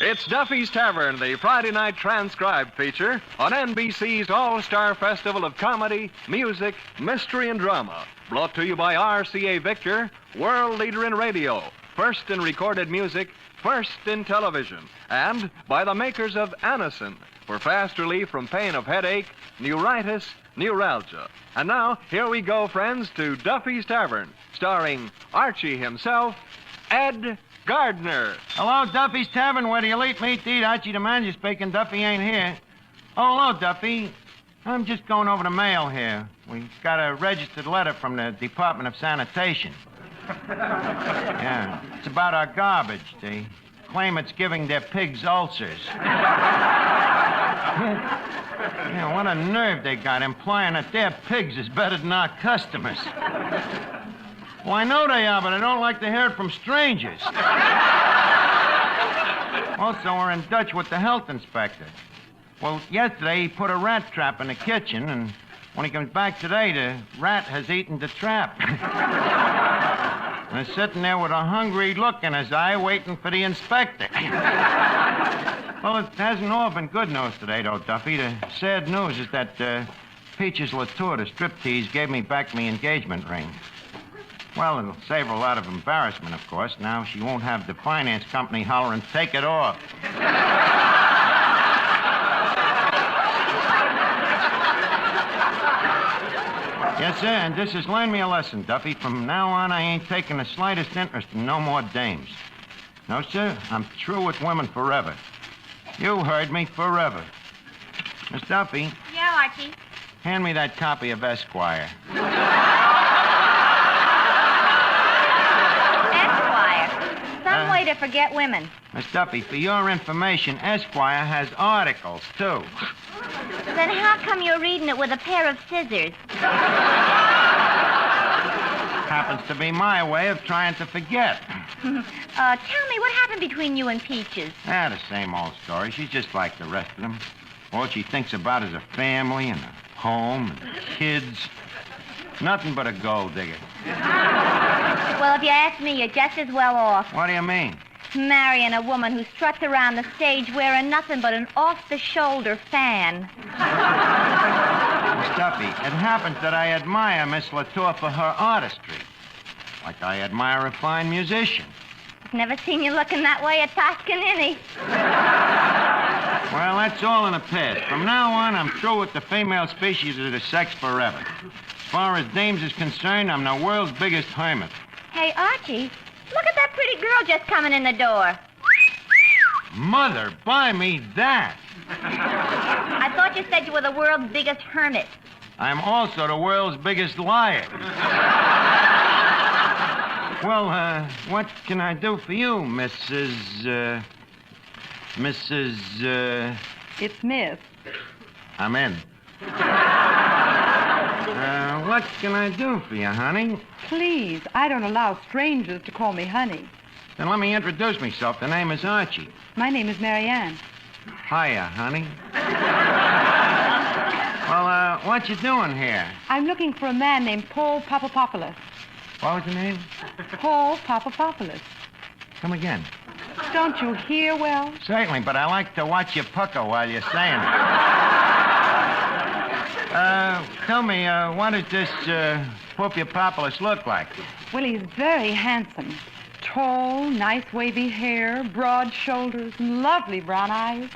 It's Duffy's Tavern, the Friday night transcribed feature on NBC's All-Star Festival of Comedy, Music, Mystery, and Drama. Brought to you by RCA Victor, world leader in radio, first in recorded music, first in television, and by the makers of Anacin for fast relief from pain of headache, neuritis, neuralgia. And now, here we go, friends, to Duffy's Tavern, starring Archie himself, Ed Gardner. Hello, Duffy's Tavern, where the elite meet to eat. Archie the manager speaking. Duffy ain't here. Oh, hello, Duffy. I'm just going over the mail here. We got a registered letter from the Department of Sanitation. Yeah, it's about our garbage. They claim it's giving their pigs ulcers. Yeah, what a nerve they got, implying that their pigs is better than our customers. Well, I know they are, but I don't like to hear it from strangers. Also, we're in Dutch with the health inspector. Well, yesterday he put a rat trap in the kitchen, and when he comes back today, the rat has eaten the trap. And he's sitting there with a hungry look in his eye, waiting for the inspector. Well, it hasn't all been good news today, though, Duffy. The sad news is that Peaches Latour, the striptease, gave me back my engagement ring. Well, it'll save her a lot of embarrassment, of course. Now she won't have the finance company hollering, "Take it off." Yes, sir, and this has learned me a lesson, Duffy. From now on, I ain't taking the slightest interest in no more dames. No, sir, I'm through with women forever. You heard me, forever. Miss Duffy. Yeah, Archie. Hand me that copy of Esquire. Some way to forget women. Miss Duffy, for your information, Esquire has articles, too. Then how come you're reading it with a pair of scissors? Happens to be my way of trying to forget. Tell me, what happened between you and Peaches? The same old story. She's just like the rest of them. All she thinks about is a family and a home and kids. Nothing but a gold digger. Well, if you ask me, you're just as well off. What do you mean? Marrying a woman who struts around the stage wearing nothing but an off-the-shoulder fan. Miss Duffy, it happens that I admire Miss Latour for her artistry. Like I admire a fine musician. I've never seen you looking that way at Toscanini. Well, that's all in the past. From now on, I'm through with the female species of the sex forever. As far as dames is concerned, I'm the world's biggest hermit. Hey, Archie, look at that pretty girl just coming in the door. Mother, buy me that. I thought you said you were the world's biggest hermit. I'm also the world's biggest liar. Well, what can I do for you, Mrs. It's Miss. I'm in. What can I do for you, honey? Please, I don't allow strangers to call me honey. Then let me introduce myself. The name is Archie. My name is Marianne. Hiya, honey. Well, what you doing here? I'm looking for a man named Paul Papapopoulos. What was the name? Paul Papapopoulos. Come again. Don't you hear well? Certainly, but I like to watch you pucker while you're saying it. Tell me, what does this Papapopoulos look like? Well, he's very handsome. Tall, nice wavy hair, broad shoulders, and lovely brown eyes.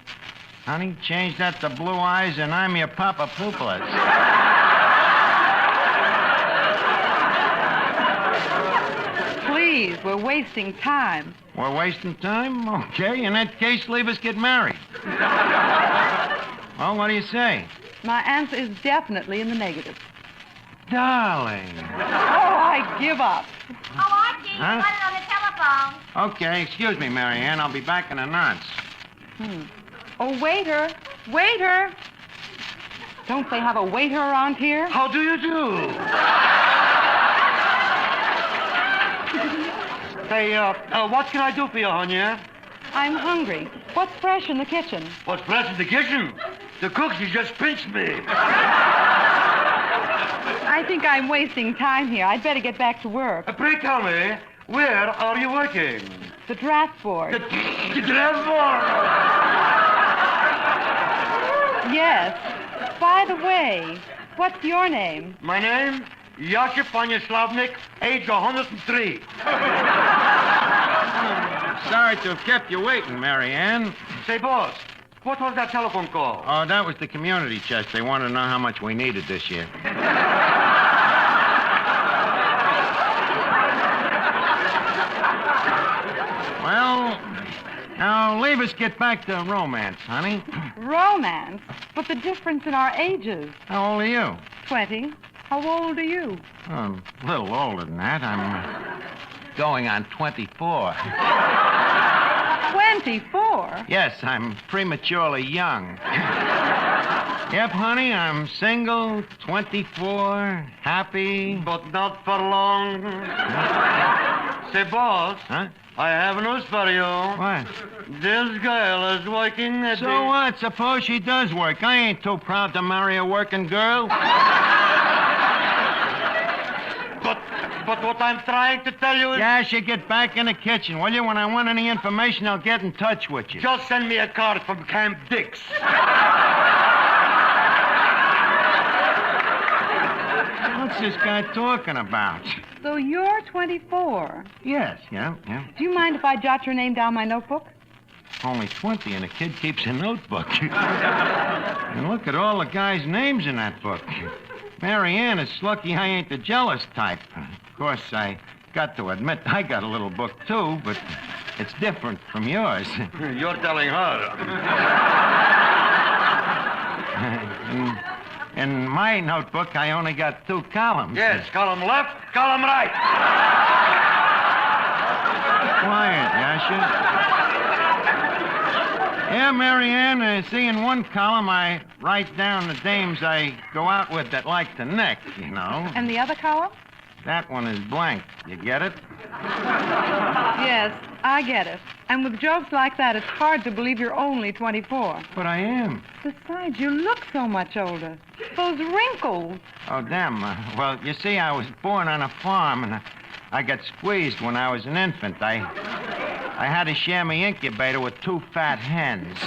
Honey, change that to blue eyes, and I'm your Papapopoulos. Please, we're wasting time. We're wasting time? Okay, in that case, leave us get married. Well, what do you say? My answer is definitely in the negative. Darling. Oh, I give up. Oh, Archie, you got it on the telephone. Okay, excuse me, Marianne. I'll be back in a nonce. Oh, waiter. Waiter. Don't they have a waiter around here? How do you do? Hey, what can I do for you, honey? I'm hungry. What's fresh in the kitchen? What's fresh in the kitchen? The cook, she just pinched me. I think I'm wasting time here. I'd better get back to work. Pray tell me, where are you working? The draft board. The draft board. Yes. By the way, what's your name? My name, Yasha Panyaslavnik, age 103. Sorry to have kept you waiting, Mary Ann. Say, boss, what was that telephone call? Oh, that was the community chest. They wanted to know how much we needed this year. Well, now leave us get back to romance, honey. Romance? But the difference in our ages. How old are you? 20. How old are you? Oh, I'm a little older than that. I'm going on 24. 24? Yes, I'm prematurely young. Yep, honey, I'm single, 24, happy. But not for long. Say, boss. Huh? I have news for you. What? This girl is working at So what? Suppose she does work. I ain't too proud to marry a working girl. But what I'm trying to tell you is... Yes, you get back in the kitchen, will you? When I want any information, I'll get in touch with you. Just send me a card from Camp Dix. What's this guy talking about? So you're 24. Yes, yeah. Do you mind if I jot your name down my notebook? Only 20, and a kid keeps a notebook. And look at all the guys' names in that book. Mary Ann is lucky I ain't the jealous type. Of course, I got to admit I got a little book, too, but it's different from yours. You're telling her. In my notebook, I only got 2 columns. Yes, column left, column right. Quiet, Yasha. Yeah, Mary Ann, see, in one column, I write down the dames I go out with that like to neck, you know. And the other column? That one is blank. You get it? Yes, I get it. And with jokes like that, it's hard to believe you're only 24. But I am. Besides, you look so much older. Those wrinkles. Oh, damn. Well, you see, I was born on a farm, and I got squeezed when I was an infant. I had to share my incubator with 2 fat hens.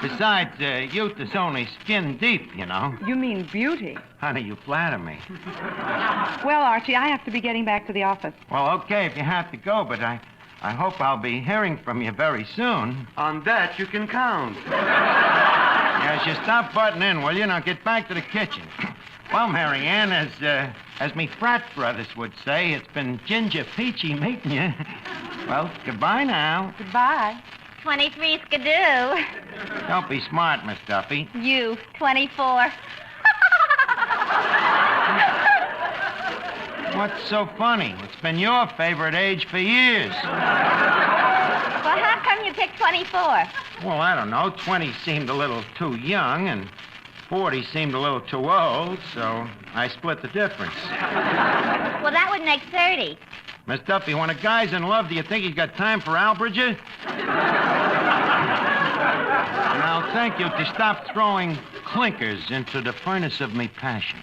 Besides, youth is only skin deep, you know. You mean beauty. Honey, you flatter me. Well, Archie, I have to be getting back to the office. Well, okay, if you have to go, but I hope I'll be hearing from you very soon. On that, you can count. Yes, you stop butting in, will you? Now get back to the kitchen. Well, Mary Ann, as me frat brothers would say, it's been ginger peachy meeting you. Well, goodbye now. Goodbye. 23 skidoo. Don't be smart, Miss Duffy. You, 24. What's so funny? It's been your favorite age for years. Well, how come you picked 24? Well, I don't know. 20 seemed a little too young, and 40 seemed a little too old, so I split the difference. Well, that would make 30. Miss Duffy, when a guy's in love, do you think he's got time for algebra? And I'll thank you to stop throwing clinkers into the furnace of me passion.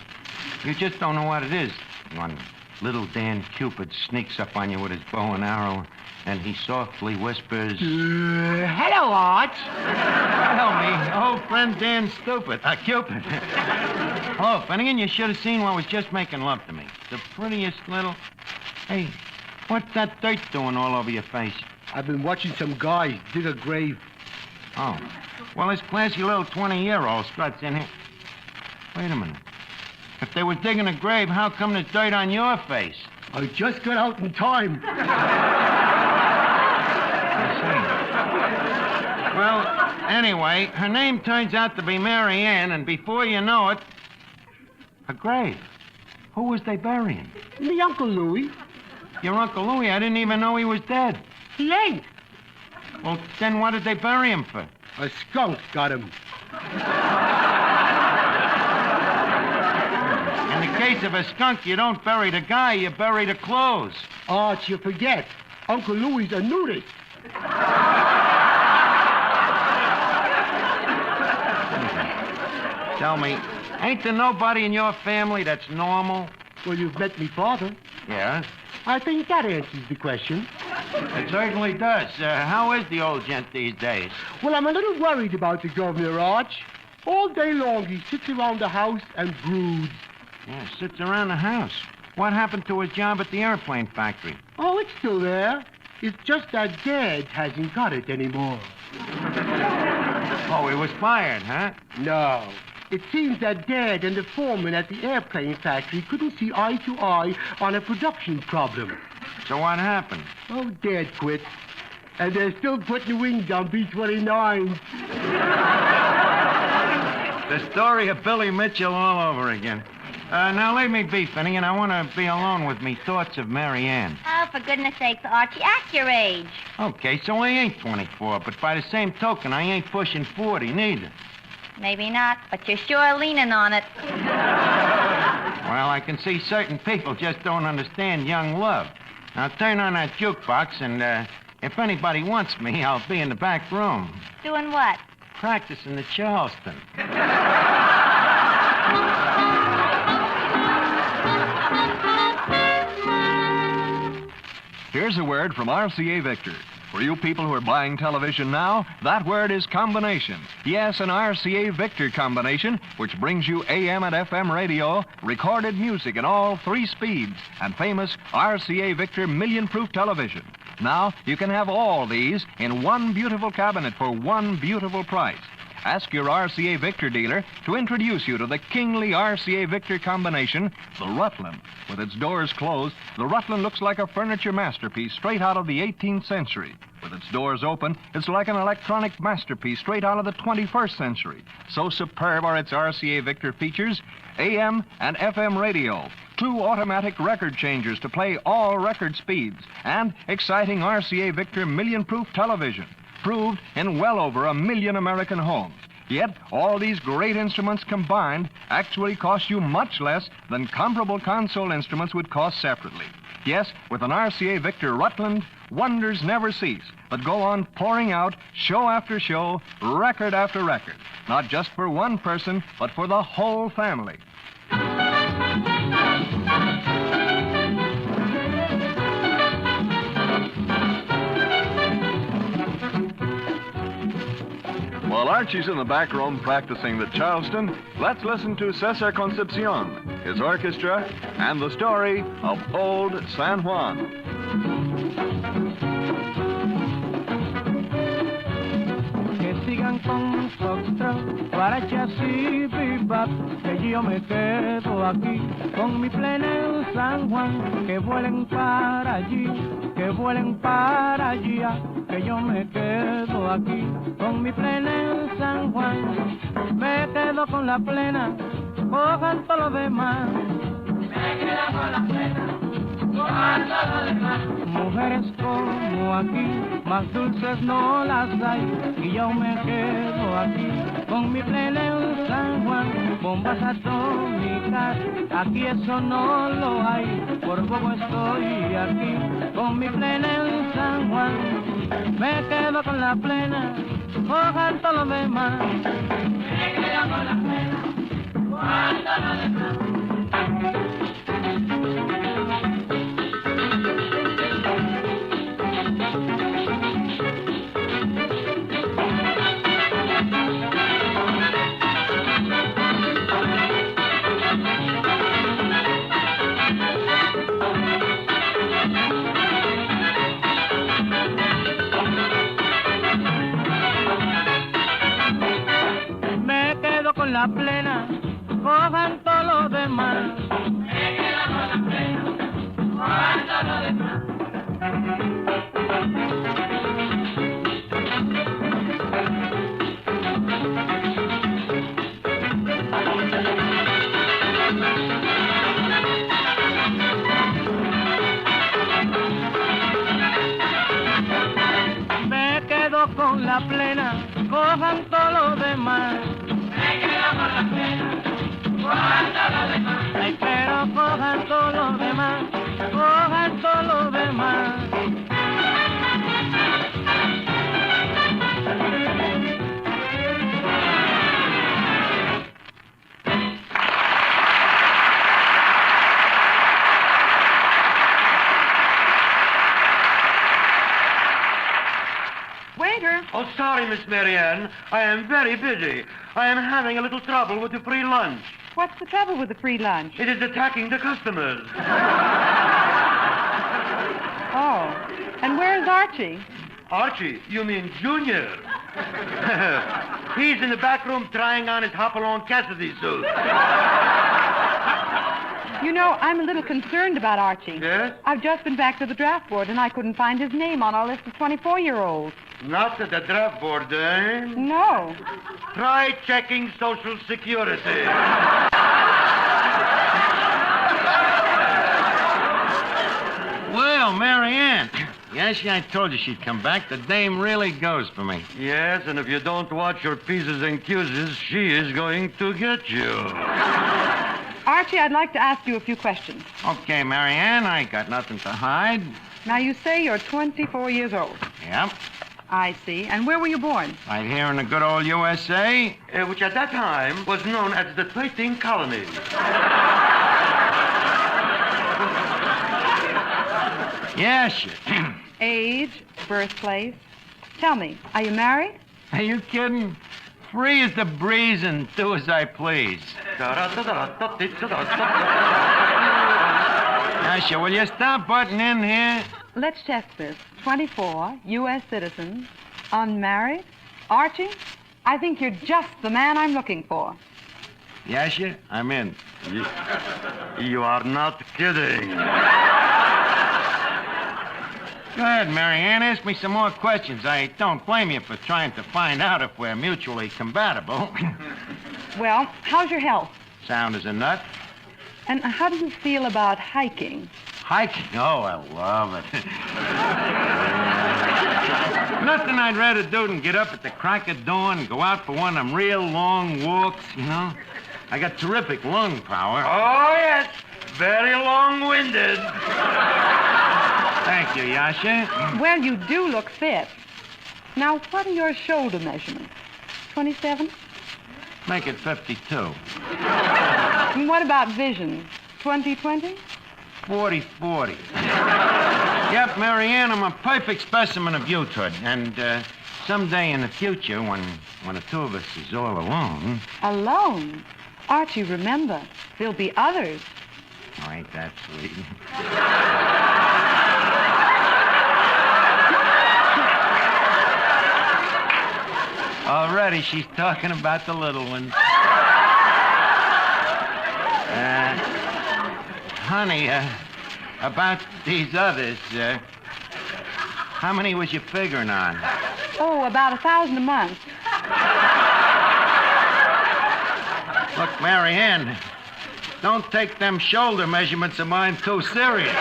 You just don't know what it is when little Dan Cupid sneaks up on you with his bow and arrow, and he softly whispers, Hello, Arch. Hello, me old friend Dan Cupid. Hello, Finnegan. You should have seen what was just making love to me. The prettiest little... Hey, what's that dirt doing all over your face? I've been watching some guys dig a grave. Oh. Well, this classy little 20-year-old struts in here. Wait a minute. If they were digging a grave, how come there's dirt on your face? I just got out in time. I see. Well, anyway, her name turns out to be Mary Ann, and before you know it, a grave. Who was they burying? Me Uncle Louie. Your Uncle Louie? I didn't even know he was dead. He ain't. Well, then what did they bury him for? A skunk got him. In the case of a skunk, you don't bury the guy, you bury the clothes. Arch, you forget. Uncle Louie's a nudist. Tell me, ain't there nobody in your family that's normal? Well, you've met me father. Yeah? I think that answers the question. It certainly does. How is the old gent these days? Well, I'm a little worried about the governor, Arch. All day long he sits around the house and broods. Yeah, sits around the house. What happened to his job at the airplane factory? Oh, it's still there. It's just that Dad hasn't got it anymore. Oh, he was fired, huh? No. It seems that Dad and the foreman at the airplane factory couldn't see eye to eye on a production problem. So what happened? Oh, Dad quit. And they're still putting wings on B-29s. The story of Billy Mitchell all over again. Now leave me be, Finney, and I want to be alone with me thoughts of Mary Ann. Oh, for goodness sakes, Archie, act your age. Okay, so I ain't 24, but by the same token, I ain't pushing 40 neither. Maybe not, but you're sure leaning on it. Well, I can see certain people just don't understand young love. Now turn on that jukebox, and if anybody wants me, I'll be in the back room. Doing what? Practicing the Charleston. Here's a word from RCA Victor. For you people who are buying television now, that word is combination. Yes, an RCA Victor combination, which brings you AM and FM radio, recorded music in all 3 speeds, and famous RCA Victor million-proof television. Now, you can have all these in one beautiful cabinet for one beautiful price. Ask your RCA Victor dealer to introduce you to the kingly RCA Victor combination, the Rutland. With its doors closed, the Rutland looks like a furniture masterpiece straight out of the 18th century. With its doors open, it's like an electronic masterpiece straight out of the 21st century. So superb are its RCA Victor features: AM and FM radio, 2 automatic record changers to play all record speeds, and exciting RCA Victor million-proof television, proved in well over 1 million American homes. Yet, all these great instruments combined actually cost you much less than comparable console instruments would cost separately. Yes, with an RCA Victor Rutland, wonders never cease, but go on pouring out show after show, record after record, not just for one person, but for the whole family. While Archie's in the back room practicing the Charleston, let's listen to Cesar Concepcion, his orchestra, and the story of Old San Juan. Que sigan con foxtrot, guarachas y bebop, que yo me quedo aquí con mi plena en San Juan, que vuelen para allí, que vuelen para allá, que yo me quedo aquí con mi plena en San Juan, me quedo con la plena, cojan todo lo demás, me quedo con la plena, cojan todo lo demás. Mujeres como aquí, más dulces no las hay, y yo me quedo aquí con mi plena en San Juan. Bombas atómicas, aquí eso no lo hay, por poco estoy aquí con mi plena en San Juan. Me quedo con la plena, cojan todo lo demás. Me quedo con la plena, cojan todo lo demás. La plena, cojan todo lo demás. Me quedo con la plena, cojan todo lo demás. Me quedo con la plena, cojan todo lo demás. Ay, pero cojan todo lo demás, cojan todo lo demás. Waiter. Oh, sorry, Miss Marianne. I am very busy. I am having a little trouble with the free lunch. What's the trouble with the free lunch? It is attacking the customers. Oh. And where's Archie? Archie, you mean Junior? He's in the back room trying on his Hopalong Cassidy suit. You know, I'm a little concerned about Archie. Yes? I've just been back to the draft board, and I couldn't find his name on our list of 24-year-olds. Not at the draft board, eh? No. Try checking Social Security. Well, Marianne. Yes, I told you she'd come back. The dame really goes for me. Yes, and if you don't watch your P's and Q's, she is going to get you. Archie, I'd like to ask you a few questions. Okay, Marianne, I got nothing to hide. Now, you say you're 24 years old. Yep. I see. And where were you born? Right here in the good old USA. Which at that time was known as the 13 Colonies. Yes. Age, birthplace. Tell me, are you married? Are you kidding? Free as the breeze and do as I please. Asha, will you stop butting in here? Let's check this. 24, U.S. citizen, unmarried. Archie, I think you're just the man I'm looking for. Yasha, I'm in. You are not kidding. Go ahead, Marianne. Ask me some more questions. I don't blame you for trying to find out if we're mutually compatible. Well, how's your health? Sound as a nut. And how do you feel about hiking? Hiking? Oh, I love it. Nothing I'd rather do than get up at the crack of dawn and go out for one of them real long walks, you know? I got terrific lung power. Oh, yes. Very long-winded. Thank you, Yasha. Well, you do look fit. Now, what are your shoulder measurements? 27? Make it 52. And what about vision? 20/20? 40/40. Yep, Marianne, I'm a perfect specimen of youthhood. And someday in the future, when the two of us is all alone... Alone? Archie, remember, there'll be others. Oh, ain't that sweet? Already, she's talking about the little ones. Honey, about these others, how many was you figuring on? Oh, about 1,000 a month. Look, Marianne, don't take them shoulder measurements of mine too serious.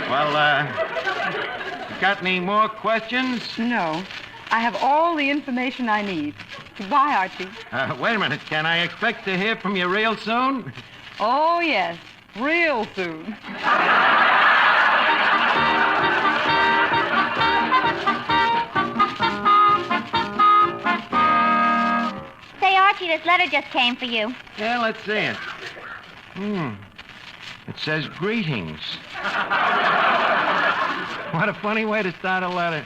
Well, got any more questions? No. I have all the information I need. Goodbye, Archie. Wait a minute. Can I expect to hear from you real soon? Oh, yes. Real soon. Say, Archie, this letter just came for you. Yeah, let's see it. It says greetings. What a funny way to start a letter.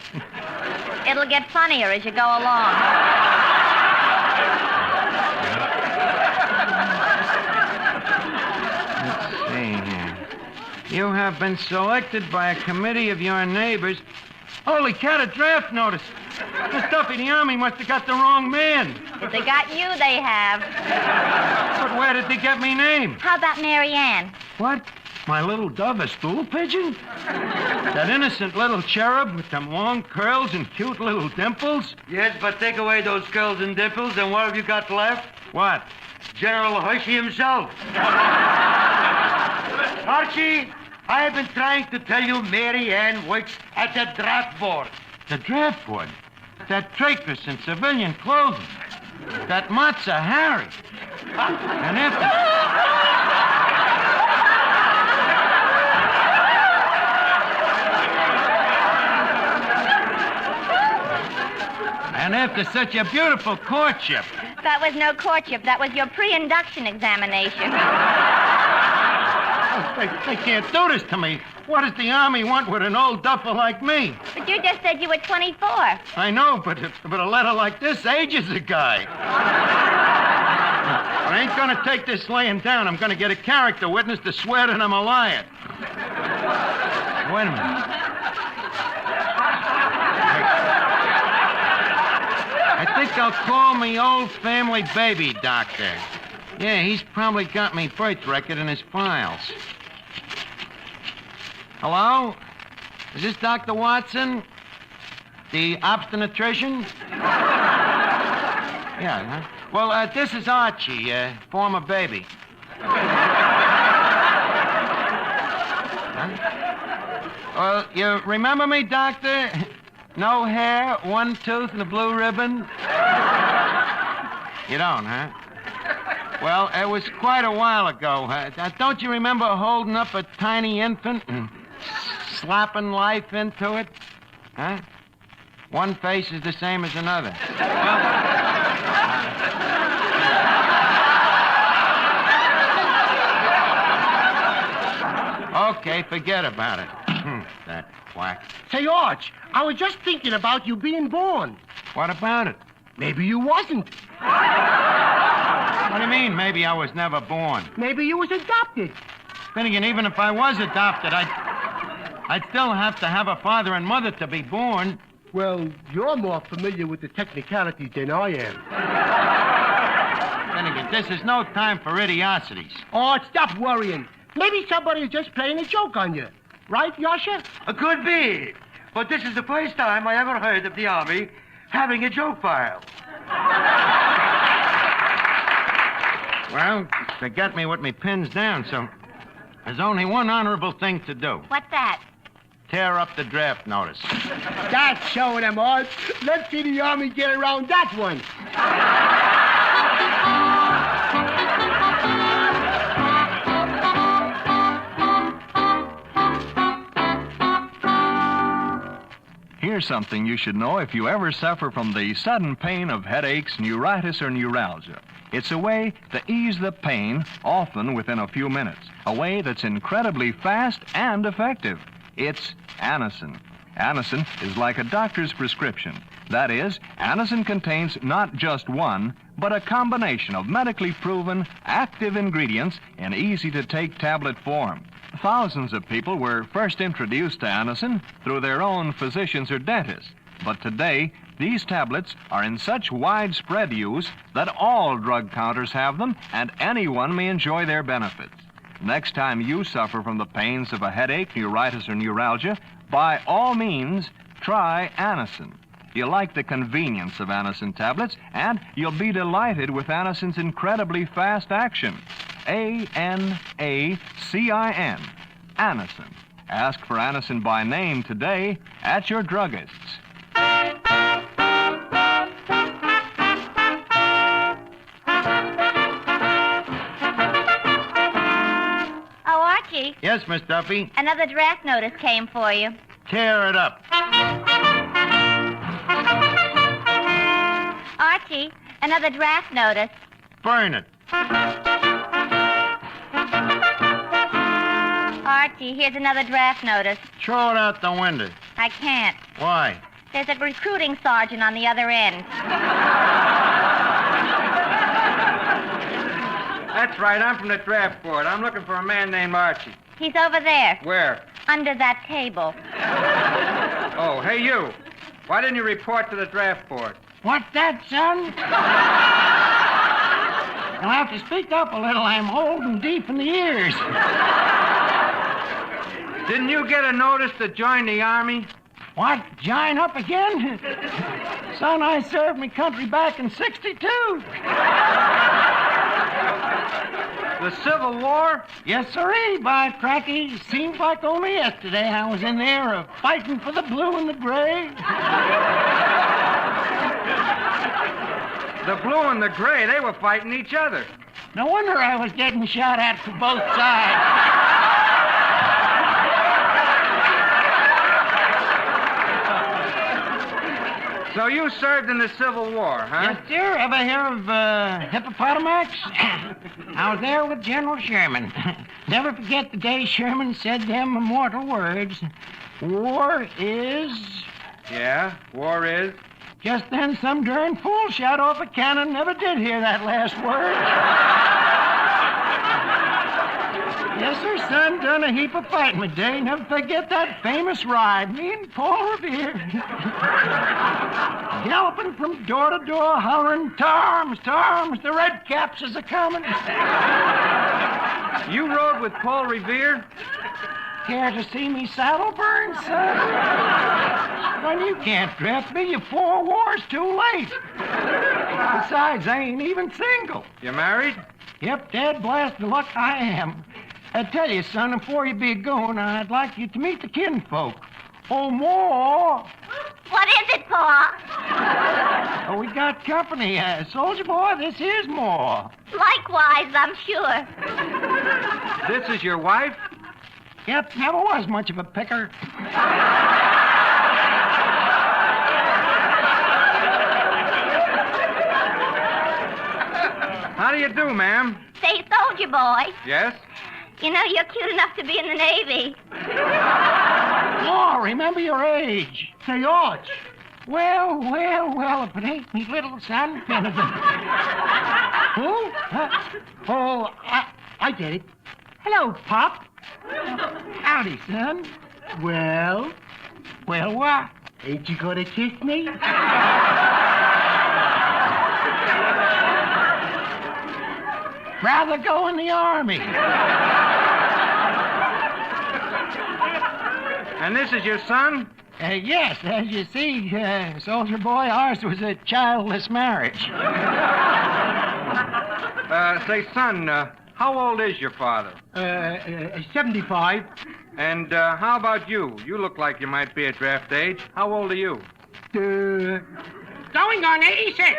It'll get funnier as you go along. Let's see here. You have been selected by a committee of your neighbors. Holy cat, a draft notice. Miss Duffy, the Army must have got the wrong man. If they got you, they have. But where did they get me name? How about Mary Ann? What? My little dove, a stool pigeon? That innocent little cherub with them long curls and cute little dimples? Yes, but take away those curls and dimples, and what have you got left? What? General Hershey himself. Archie, I have been trying to tell you Mary Ann works at the draft board. The draft board? That traitress in civilian clothing? That Matza Harry? And after such a beautiful courtship. That was no courtship. That was your pre-induction examination. They can't do this to me. What does the Army want with an old duffer like me? But you just said you were 24. I know, but a letter like this ages a guy. I ain't gonna take this laying down. I'm gonna get a character witness to swear that I'm a liar. Wait a minute. I think I'll call me old family baby doctor. Yeah, he's probably got me birth record in his files. Hello? Is this Dr. Watson? The obstetrician? Yeah, huh? Well, this is Archie, former baby. Huh? Well, you remember me, Doctor? No hair, one tooth, and a blue ribbon? You don't, huh? Well, it was quite a while ago. Don't you remember holding up a tiny infant and slapping life into it? Huh? One face is the same as another. Okay, forget about it. That quack. Say, Arch, I was just thinking about you being born. What about it? Maybe you wasn't. What do you mean, maybe I was never born? Maybe you was adopted. Finnegan, even if I was adopted, I'd still have to have a father and mother to be born. Well, you're more familiar with the technicalities than I am. Finnegan, this is no time for idiosities. Oh, stop worrying. Maybe somebody is just playing a joke on you. Right, Yasha? Could be. But this is the first time I ever heard of the Army having a joke file. Well, they got me with me pins down, so there's only one honorable thing to do. What's that? Tear up the draft notice. That's showing them, Arch. Let's see the Army get around that one. Here's something you should know if you ever suffer from the sudden pain of headaches, neuritis, or neuralgia. It's a way to ease the pain, often within a few minutes. A way that's incredibly fast and effective. It's Anacin. Anacin is like a doctor's prescription. That is, Anacin contains not just one, but a combination of medically proven, active ingredients in easy-to-take tablet form. Thousands of people were first introduced to Anacin through their own physicians or dentists. But today, these tablets are in such widespread use that all drug counters have them and anyone may enjoy their benefits. Next time you suffer from the pains of a headache, neuritis, or neuralgia, by all means, try Anacin. You'll like the convenience of Anacin tablets, and you'll be delighted with Anacin's incredibly fast action. Anacin. Anacin. Ask for Anacin by name today at your druggist's. Oh, Archie, Yes, Miss Duffy? another draft notice came for you. Tear it up. Archie, another draft notice. Burn it. Archie, here's another draft notice. Throw it out the window. I can't. Why? There's a recruiting sergeant on the other end. That's right. I'm from the draft board. I'm looking for a man named Archie. He's over there, Where? under that table. Oh, hey, you. Why didn't you report to the draft board? What's that, son? You'll have to speak up a little. I'm old and deep in the ears. Didn't you get a notice to join the Army? What? Join up again? Son, I served me country back in '62. The Civil War? Yes, sirree, by cracky. Seems like only yesterday I was in there fighting for the blue and the gray. The blue and the gray, they were fighting each other. No wonder I was getting shot at from both sides. So you served in the Civil War, huh? Yes, sir. Ever hear of Hippopotamus? I was there with General Sherman. Never forget the day Sherman said them immortal words. War is... Yeah, war is. Just then, some darn fool shot off a cannon. Never did hear that last word. Yes, sir, son. Done a heap of fighting today. Never forget that famous ride. Me and Paul Revere. Galloping from door to door, hollering, "Tarms, Tarms, the red caps is a-coming." You rode with Paul Revere? Care to see me saddle burn, son? When you can't draft me, you're 4 wars too late. Besides, I ain't even single. You married? Yep, dad blast the luck I am. I tell you, son, before you be going, I'd like you to meet the kinfolk. Oh, more. What is it, Pa? Oh, we got company. Soldier boy, this here's more. Likewise, I'm sure. This is your wife? Yep, never was much of a picker. How do you do, ma'am? Say, soldier boy, Yes? you know you're cute enough to be in the Navy. Oh, remember your age. Say, Arch. Well, if it ain't me little son, Finnegan. Who? Oh, I get it. Hello, Pop. Howdy, son. Well, Well, what? ain't you gonna kiss me? Rather go in the Army. And this is your son? Yes, as you see, soldier boy, ours was a childless marriage. Say, son, how old is your father? 75. And how about you? You look like you might be at draft age. How old are you? Going on 86.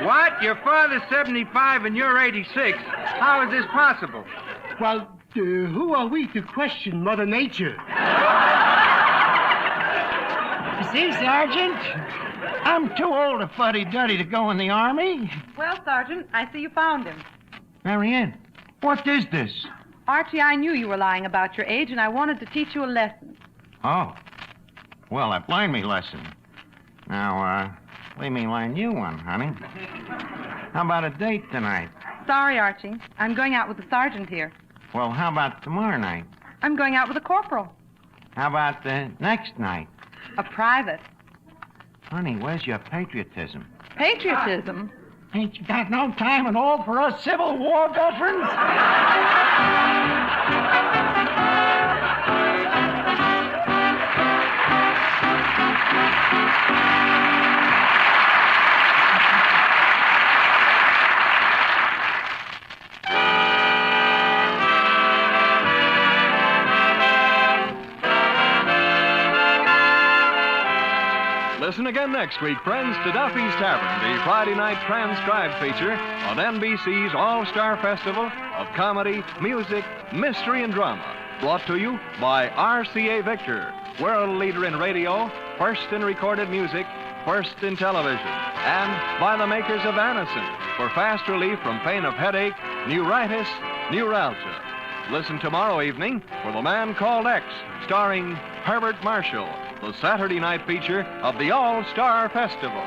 What? Your father's 75 and you're 86. How is this possible? Well, who are we to question Mother Nature? You see, Sergeant, I'm too old a fuddy-duddy to go in the Army. Well, Sergeant, I see you found him. Marianne, what is this? Archie, I knew you were lying about your age, and I wanted to teach you a lesson. Oh. Well, that learned me lesson. Now, let me learn you one, honey. How about a date tonight? Sorry, Archie. I'm going out with the sergeant here. Well, how about tomorrow night? I'm going out with a corporal. How about the next night? A private. Honey, where's your patriotism? Patriotism? Ain't you got no time at all for us Civil War veterans? Listen again next week, friends, to Duffy's Tavern, the Friday night transcribed feature on NBC's All-Star Festival of Comedy, Music, Mystery, and Drama. Brought to you by RCA Victor, world leader in radio, first in recorded music, first in television, and by the makers of Anacin for fast relief from pain of headache, neuritis, neuralgia. Listen tomorrow evening for The Man Called X, starring Herbert Marshall, the Saturday night feature of the All-Star Festival.